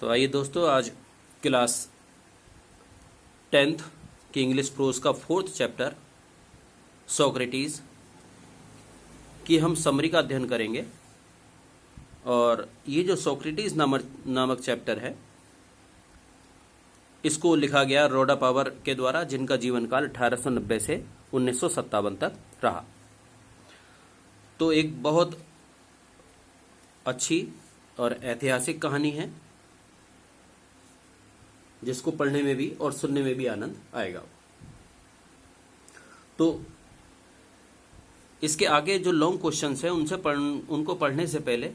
तो आइए दोस्तों, आज क्लास 10th की इंग्लिश प्रोज का 4th चैप्टर सोक्रेटिस की हम समरी का अध्ययन करेंगे। और ये जो सोक्रेटिस नामक चैप्टर है, इसको लिखा गया रोडा पावर के द्वारा, जिनका जीवन काल 1890 से 1957 तक रहा। तो एक बहुत अच्छी और ऐतिहासिक कहानी है, जिसको पढ़ने में भी और सुनने में भी आनंद आएगा। तो इसके आगे जो लॉन्ग क्वेश्चंस हैं उनको पढ़ने से पहले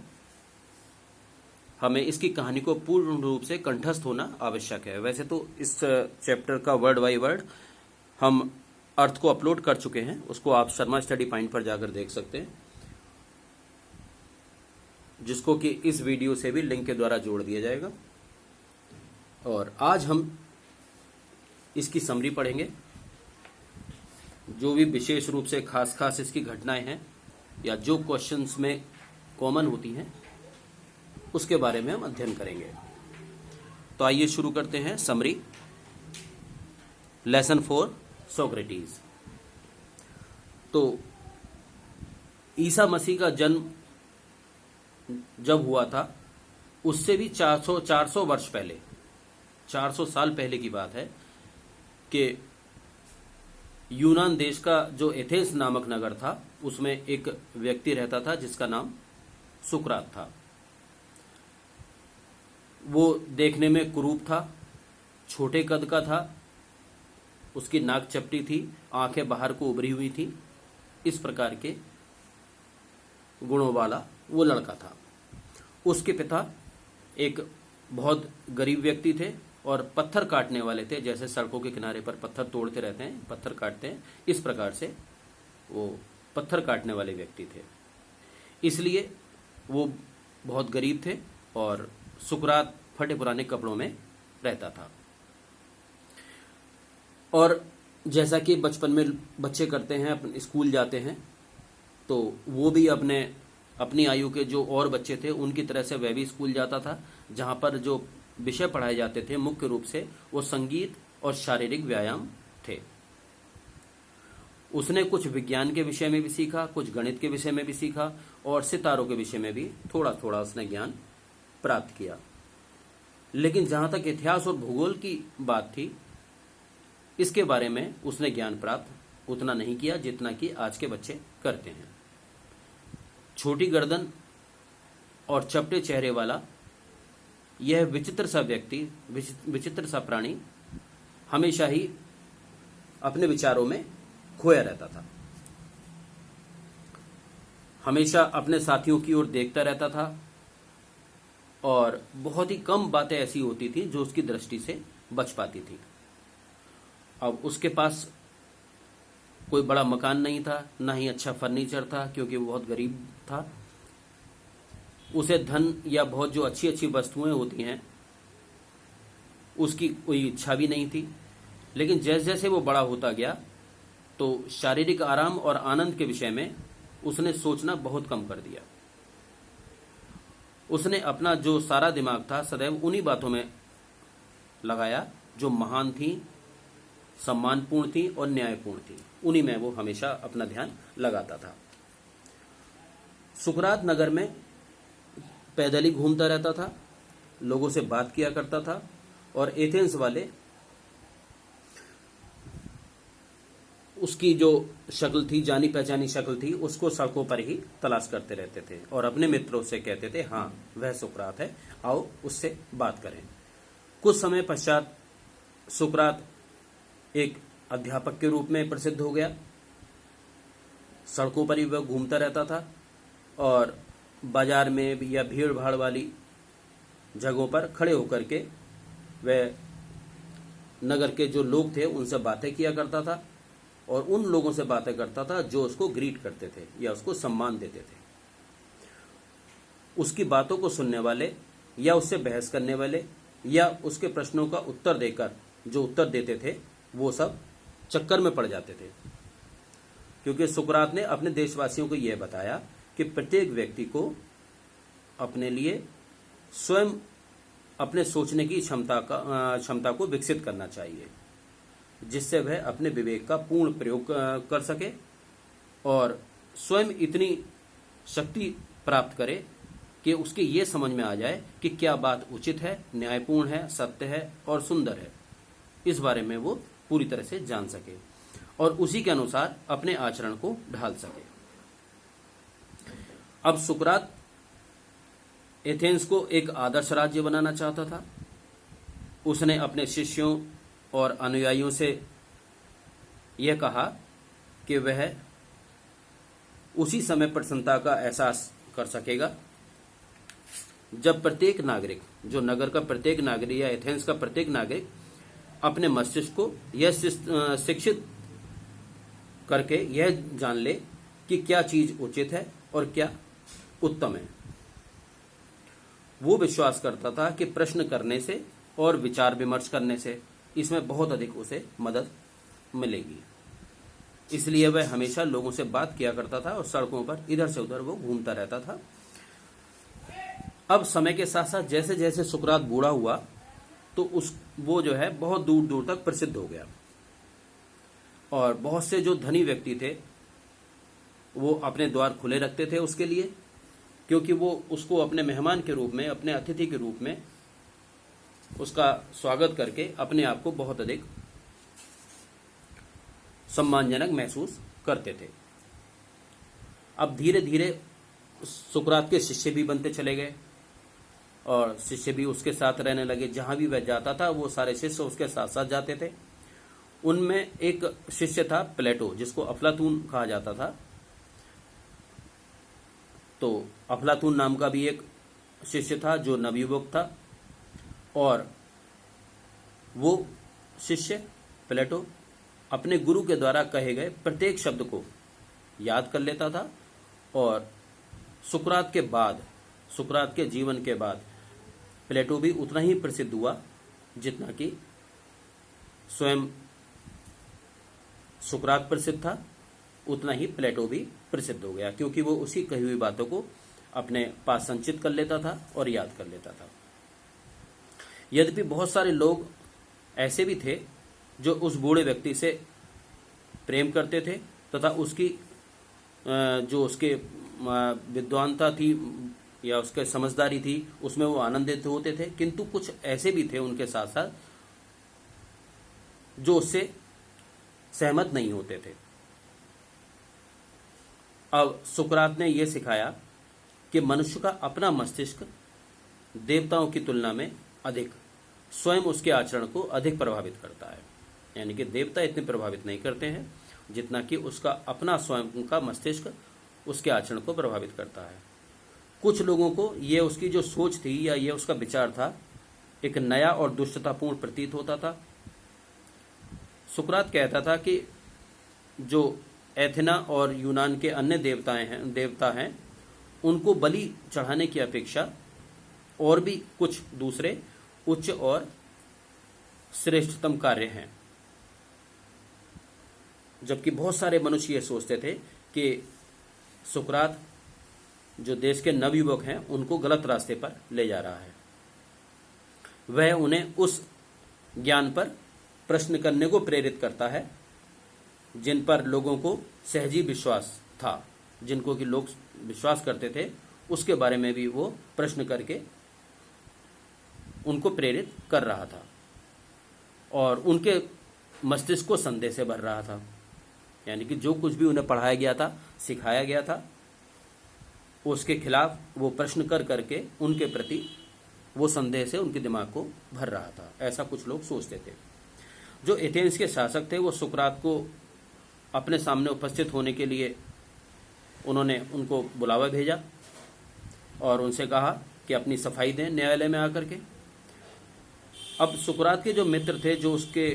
हमें इसकी कहानी को पूर्ण रूप से कंठस्थ होना आवश्यक है। वैसे तो इस चैप्टर का वर्ड बाय वर्ड हम अर्थ को अपलोड कर चुके हैं, उसको आप शर्मा स्टडी पॉइंट पर जाकर देख सकते हैं, जिसको कि इस वीडियो से भी लिंक के द्वारा जोड़ दिया जाएगा। और आज हम इसकी समरी पढ़ेंगे। जो भी विशेष रूप से खास इसकी घटनाएं हैं या जो क्वेश्चंस में कॉमन होती हैं, उसके बारे में हम अध्ययन करेंगे। तो आइए शुरू करते हैं समरी। Lesson 4 Socrates. तो ईसा मसीह का जन्म जब हुआ था, उससे भी 400 वर्ष पहले, 400 साल पहले की बात है कि यूनान देश का जो एथेंस नामक नगर था, उसमें एक व्यक्ति रहता था जिसका नाम सुकरात था। वो देखने में कुरूप था, छोटे कद का था, उसकी नाक चपटी थी, आंखें बाहर को उभरी हुई थी। इस प्रकार के गुणों वाला वो लड़का था। उसके पिता एक बहुत गरीब व्यक्ति थे और पत्थर काटने वाले थे। जैसे सड़कों के किनारे पर पत्थर तोड़ते रहते हैं, पत्थर काटते हैं, इस प्रकार से वो पत्थर काटने वाले व्यक्ति थे। इसलिए वो बहुत गरीब थे और सुकरात फटे पुराने कपड़ों में रहता था। और जैसा कि बचपन में बच्चे करते हैं, अपने स्कूल जाते हैं, तो वो भी अपनी आयु के जो और बच्चे थे उनकी तरह से वह भी स्कूल जाता था, जहां पर जो विषय पढ़ाए जाते थे मुख्य रूप से वो संगीत और शारीरिक व्यायाम थे। उसने कुछ विज्ञान के विषय में भी सीखा, कुछ गणित के विषय में भी सीखा और सितारों के विषय में भी थोड़ा थोड़ा उसने ज्ञान प्राप्त किया। लेकिन जहां तक इतिहास और भूगोल की बात थी, इसके बारे में उसने ज्ञान प्राप्त उतना नहीं किया जितना कि आज के बच्चे करते हैं। छोटी गर्दन और चपटे चेहरे वाला यह विचित्र सा व्यक्ति, विचित्र सा प्राणी हमेशा ही अपने विचारों में खोया रहता था। हमेशा अपने साथियों की ओर देखता रहता था और बहुत ही कम बातें ऐसी होती थी जो उसकी दृष्टि से बच पाती थी। अब उसके पास कोई बड़ा मकान नहीं था, ना ही अच्छा फर्नीचर था, क्योंकि वो बहुत गरीब था। उसे धन या बहुत जो अच्छी अच्छी वस्तुएं होती हैं, उसकी कोई इच्छा भी नहीं थी। लेकिन जैसे जैसे वो बड़ा होता गया, तो शारीरिक आराम और आनंद के विषय में उसने सोचना बहुत कम कर दिया। उसने अपना जो सारा दिमाग था सदैव उन्हीं बातों में लगाया जो महान थी, सम्मानपूर्ण थी और न्यायपूर्ण थी। उन्हीं में वो हमेशा अपना ध्यान लगाता था। सुकरात नगर में पैदल ही घूमता रहता था, लोगों से बात किया करता था और एथेंस वाले उसकी जो शक्ल थी, जानी पहचानी शक्ल थी, उसको सड़कों पर ही तलाश करते रहते थे और अपने मित्रों से कहते थे, हाँ वह सुकरात है, आओ उससे बात करें। कुछ समय पश्चात सुकरात एक अध्यापक के रूप में प्रसिद्ध हो गया। सड़कों पर ही वह घूमता रहता था और बाजार में या भीड़ भाड़ वाली जगहों पर खड़े होकर के वह नगर के जो लोग थे उनसे बातें किया करता था और उन लोगों से बातें करता था जो उसको ग्रीट करते थे या उसको सम्मान देते थे। उसकी बातों को सुनने वाले या उससे बहस करने वाले या उसके प्रश्नों का उत्तर देकर जो उत्तर देते थे, वो सब चक्कर में पड़ जाते थे। क्योंकि सुकरात ने अपने देशवासियों को यह बताया कि प्रत्येक व्यक्ति को अपने लिए स्वयं अपने सोचने की क्षमता को विकसित करना चाहिए, जिससे वह अपने विवेक का पूर्ण प्रयोग कर सके और स्वयं इतनी शक्ति प्राप्त करे कि उसके ये समझ में आ जाए कि क्या बात उचित है, न्यायपूर्ण है, सत्य है और सुंदर है। इस बारे में वो पूरी तरह से जान सके और उसी के अनुसार अपने आचरण को ढाल सके। अब सुकरात एथेंस को एक आदर्श राज्य बनाना चाहता था। उसने अपने शिष्यों और अनुयायियों से यह कहा कि वह उसी समय प्रसन्नता का एहसास कर सकेगा जब प्रत्येक नागरिक, जो नगर का प्रत्येक नागरिक या एथेंस का प्रत्येक नागरिक अपने मस्तिष्क को यह शिक्षित करके यह जान ले कि क्या चीज उचित है और क्या उत्तम है। वो विश्वास करता था कि प्रश्न करने से और विचार विमर्श करने से इसमें बहुत अधिक उसे मदद मिलेगी। इसलिए वह हमेशा लोगों से बात किया करता था और सड़कों पर इधर से उधर वो घूमता रहता था। अब समय के साथ साथ जैसे जैसे सुकरात बूढ़ा हुआ तो वो जो है बहुत दूर दूर तक प्रसिद्ध हो गया और बहुत से जो धनी व्यक्ति थे वो अपने द्वार खुले रखते थे उसके लिए, क्योंकि वो उसको अपने मेहमान के रूप में, अपने अतिथि के रूप में उसका स्वागत करके अपने आप को बहुत अधिक सम्मानजनक महसूस करते थे। अब धीरे धीरे सुकरात के शिष्य भी बनते चले गए और शिष्य भी उसके साथ रहने लगे। जहां भी वह जाता था वो सारे शिष्य उसके साथ साथ जाते थे। उनमें एक शिष्य था प्लेटो, जिसको अफलातून कहा जाता था। तो अफलातून नाम का भी एक शिष्य था जो नवयुवक था और वो शिष्य प्लेटो अपने गुरु के द्वारा कहे गए प्रत्येक शब्द को याद कर लेता था और सुकरात के जीवन के बाद प्लेटो भी उतना ही प्रसिद्ध हुआ जितना कि स्वयं सुकरात प्रसिद्ध था, उतना ही प्लेटो भी प्रसिद्ध हो गया, क्योंकि वो उसी कही हुई बातों को अपने पास संचित कर लेता था और याद कर लेता था। यद्यपि बहुत सारे लोग ऐसे भी थे जो उस बूढ़े व्यक्ति से प्रेम करते थे तथा उसकी जो उसके विद्वानता थी या उसके समझदारी थी उसमें वो आनंदित होते थे, किंतु कुछ ऐसे भी थे उनके साथ साथ जो उससे सहमत नहीं होते थे। अब सुकरात ने यह सिखाया कि मनुष्य का अपना मस्तिष्क देवताओं की तुलना में अधिक स्वयं उसके आचरण को अधिक प्रभावित करता है। यानी कि देवता इतने प्रभावित नहीं करते हैं जितना कि उसका अपना स्वयं का मस्तिष्क उसके आचरण को प्रभावित करता है। कुछ लोगों को ये उसकी जो सोच थी या ये उसका विचार था एक नया और दुष्टतापूर्ण प्रतीत होता था। सुकरात कहता था कि जो एथेना और यूनान के अन्य देवता हैं उनको बलि चढ़ाने की अपेक्षा और भी कुछ दूसरे उच्च और श्रेष्ठतम कार्य हैं। जबकि बहुत सारे मनुष्य ये सोचते थे कि सुकरात जो देश के नवयुवक हैं उनको गलत रास्ते पर ले जा रहा है। वह उन्हें उस ज्ञान पर प्रश्न करने को प्रेरित करता है जिन पर लोगों को सहजी विश्वास था, जिनको कि लोग विश्वास करते थे, उसके बारे में भी वो प्रश्न करके उनको प्रेरित कर रहा था और उनके मस्तिष्क को संदेह से भर रहा था। यानी कि जो कुछ भी उन्हें पढ़ाया गया था, सिखाया गया था, उसके खिलाफ वो प्रश्न कर करके उनके प्रति वो संदेह से उनके दिमाग को भर रहा था। ऐसा कुछ लोग सोचते थे। जो एथेंस के शासक थे वो सुकरात को अपने सामने उपस्थित होने के लिए उन्होंने उनको बुलावा भेजा और उनसे कहा कि अपनी सफाई दें न्यायालय में आकर के। अब सुकरात के जो मित्र थे, जो उसके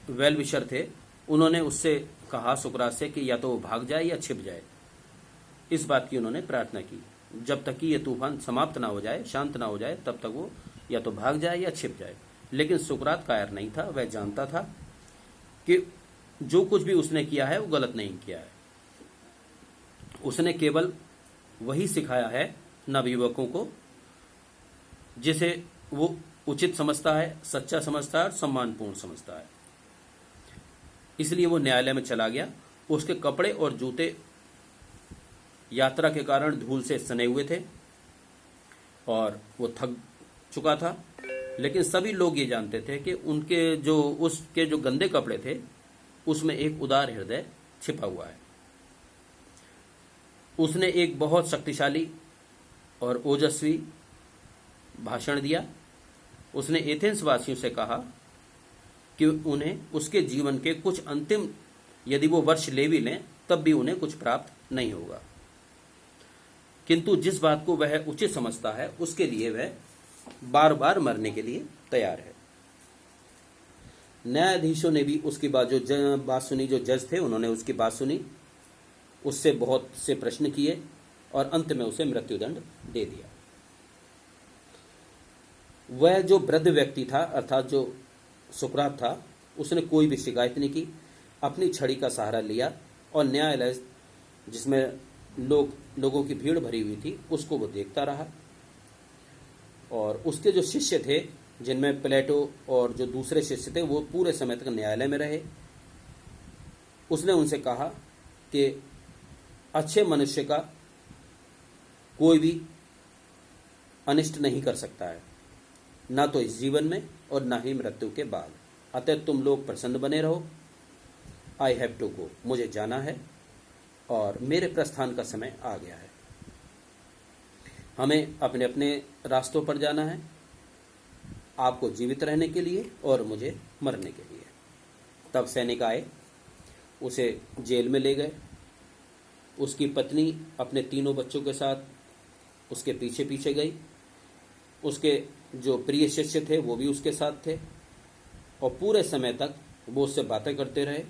वेल विशर थे, उन्होंने उससे कहा सुकरात से कि या तो वो भाग जाए या छिप जाए। इस बात की उन्होंने प्रार्थना की। जब तक कि ये तूफान समाप्त ना हो जाए, शांत ना हो जाए, तब तक वो या तो भाग जाए या छिप जाए। लेकिन सुकरात कायर नहीं था। वह जानता था कि जो कुछ भी उसने किया है वो गलत नहीं किया है। उसने केवल वही सिखाया है नवयुवकों को जिसे वो उचित समझता है, सच्चा समझता है और सम्मानपूर्ण समझता है। इसलिए वो न्यायालय में चला गया। उसके कपड़े और जूते यात्रा के कारण धूल से सने हुए थे और वो थक चुका था, लेकिन सभी लोग ये जानते थे कि उसके जो गंदे कपड़े थे उसमें एक उदार हृदय छिपा हुआ है। उसने एक बहुत शक्तिशाली और ओजस्वी भाषण दिया। उसने एथेंस वासियों से कहा कि उन्हें उसके जीवन के कुछ अंतिम यदि वो वर्ष ले भी लें तब भी उन्हें कुछ प्राप्त नहीं होगा, किंतु जिस बात को वह उचित समझता है उसके लिए वह बार बार मरने के लिए तैयार है। न्यायाधीशों ने भी उसकी बात सुनी। जो जज थे उन्होंने उसकी बात सुनी, उससे बहुत से प्रश्न किए और अंत में उसे मृत्युदंड दे दिया। वह जो वृद्ध व्यक्ति था अर्थात जो सुकरात था, उसने कोई भी शिकायत नहीं की, अपनी छड़ी का सहारा लिया और न्यायालय जिसमें लोगों की भीड़ भरी हुई थी उसको वो देखता रहा। और उसके जो शिष्य थे जिनमें प्लेटो और जो दूसरे शिष्य थे वो पूरे समय तक न्यायालय में रहे। उसने उनसे कहा कि अच्छे मनुष्य का कोई भी अनिष्ट नहीं कर सकता है, ना तो इस जीवन में और ना ही मृत्यु के बाद। अतः तुम लोग प्रसन्न बने रहो। आई हैव टू गो, मुझे जाना है और मेरे प्रस्थान का समय आ गया है। हमें अपने अपने रास्तों पर जाना है, आपको जीवित रहने के लिए और मुझे मरने के लिए। तब सैनिक आए, उसे जेल में ले गए। उसकी पत्नी अपने तीनों बच्चों के साथ उसके पीछे पीछे गई। उसके जो प्रिय शिष्य थे वो भी उसके साथ थे और पूरे समय तक वो उससे बातें करते रहे।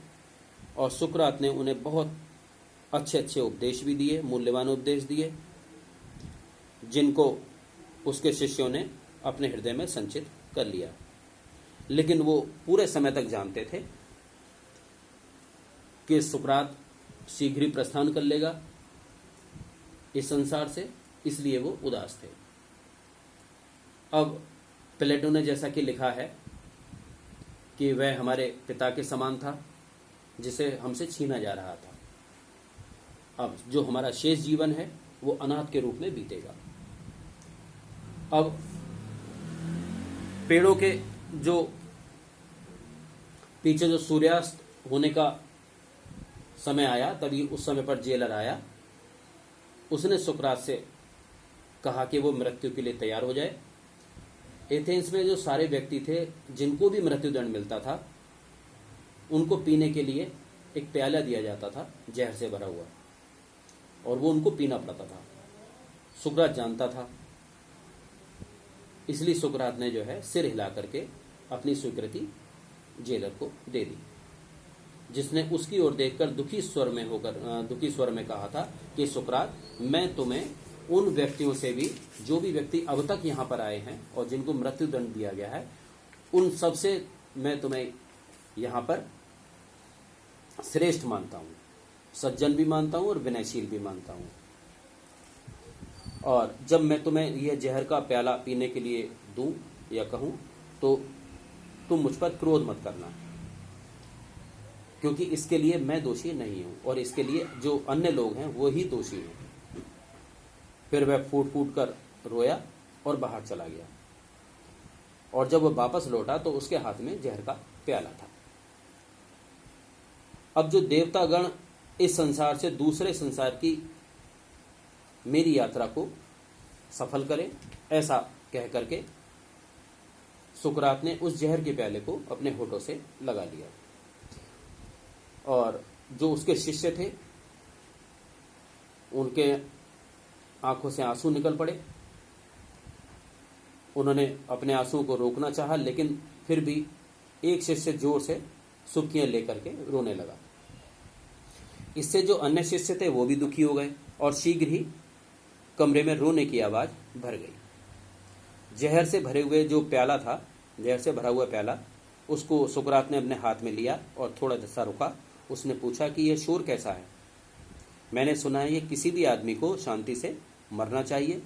और सुकरात ने उन्हें बहुत अच्छे अच्छे उपदेश भी दिए, मूल्यवान उपदेश दिए, जिनको उसके शिष्यों ने अपने हृदय में संचित कर लिया। लेकिन वो पूरे समय तक जानते थे कि सुकरात शीघ्र ही प्रस्थान कर लेगा इस संसार से, इसलिए वो उदास थे। अब प्लेटो ने जैसा कि लिखा है कि वह हमारे पिता के समान था जिसे हमसे छीना जा रहा था। अब जो हमारा शेष जीवन है वो अनाथ के रूप में बीतेगा। अब पेड़ों के जो पीछे जो सूर्यास्त होने का समय आया, तभी उस समय पर जेलर आया। उसने सुकरात से कहा कि वो मृत्यु के लिए तैयार हो जाए। एथेंस में जो सारे व्यक्ति थे जिनको भी मृत्युदंड मिलता था, उनको पीने के लिए एक प्याला दिया जाता था जहर से भरा हुआ, और वो उनको पीना पड़ता था। सुकरात जानता था, इसलिए सुकरात ने जो है सिर हिला करके अपनी स्वीकृति जेलर को दे दी, जिसने उसकी ओर देखकर दुखी स्वर में कहा था कि सुकरात, मैं तुम्हें उन व्यक्तियों से भी, जो भी व्यक्ति अब तक यहाँ पर आए हैं और जिनको मृत्युदंड दिया गया है, उन सब से मैं तुम्हें यहाँ पर श्रेष्ठ मानता हूँ, सज्जन भी मानता हूँ और विनयशील भी मानता हूँ। और जब मैं तुम्हें यह जहर का प्याला पीने के लिए दूं या कहूं तो तुम मुझ पर क्रोध मत करना, क्योंकि इसके लिए मैं दोषी नहीं हूं और इसके लिए जो अन्य लोग हैं वो ही दोषी हैं। फिर वह फूट फूट कर रोया और बाहर चला गया। और जब वह वापस लौटा तो उसके हाथ में जहर का प्याला था। अब जो देवतागण इस संसार से दूसरे संसार की मेरी यात्रा को सफल करें, ऐसा कह करके सुकरात ने उस जहर के प्याले को अपने होठों से लगा लिया। और जो उसके शिष्य थे उनके आंखों से आंसू निकल पड़े। उन्होंने अपने आंसुओं को रोकना चाहा, लेकिन फिर भी एक शिष्य जोर से सुबकियां लेकर के रोने लगा। इससे जो अन्य शिष्य थे वो भी दुखी हो गए और शीघ्र ही कमरे में रोने की आवाज भर गई। जहर से भरे हुए जो प्याला था, जहर से भरा हुआ प्याला, उसको सुकरात ने अपने हाथ में लिया और थोड़ा सा रुका। उसने पूछा कि यह शोर कैसा है? मैंने सुना है ये किसी भी आदमी को शांति से मरना चाहिए।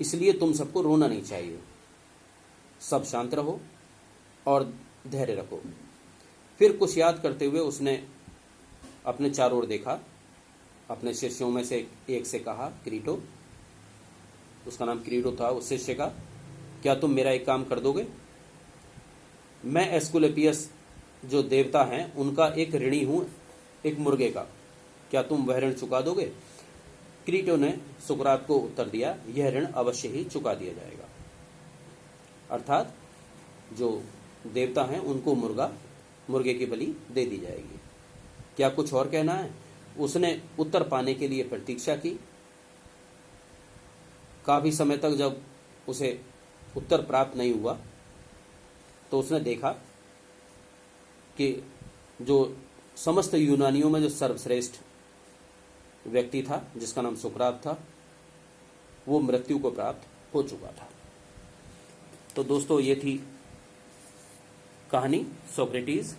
इसलिए तुम सबको रोना नहीं चाहिए, सब शांत रहो और धैर्य रखो। फिर कुछ याद करते हुए उसने अपने चारों ओर देखा, अपने शिष्यों में से एक से कहा, क्रीटो, उसका नाम क्रीटो था, उस शिष्य का, क्या तुम मेरा एक काम कर दोगे? मैं एस्कुलेपियस जो देवता हैं उनका एक ऋणी हूं, एक मुर्गे का, क्या तुम वह ऋण चुका दोगे? क्रीटो ने सुकरात को उत्तर दिया, यह ऋण अवश्य ही चुका दिया जाएगा। अर्थात जो देवता हैं उनको मुर्गे की बलि दे दी जाएगी। क्या कुछ और कहना है? उसने उत्तर पाने के लिए प्रतीक्षा की। काफी समय तक जब उसे उत्तर प्राप्त नहीं हुआ तो उसने देखा कि जो समस्त यूनानियों में जो सर्वश्रेष्ठ व्यक्ति था, जिसका नाम सुकरात था, वो मृत्यु को प्राप्त हो चुका था। तो दोस्तों, ये थी कहानी सोक्रेटिस।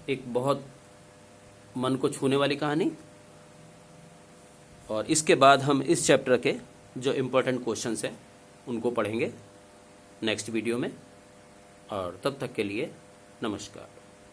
एक बहुत मन को छूने वाली कहानी। और इसके बाद हम इस चैप्टर के जो इम्पोर्टेंट क्वेश्चंस हैं उनको पढ़ेंगे नेक्स्ट वीडियो में। और तब तक के लिए नमस्कार।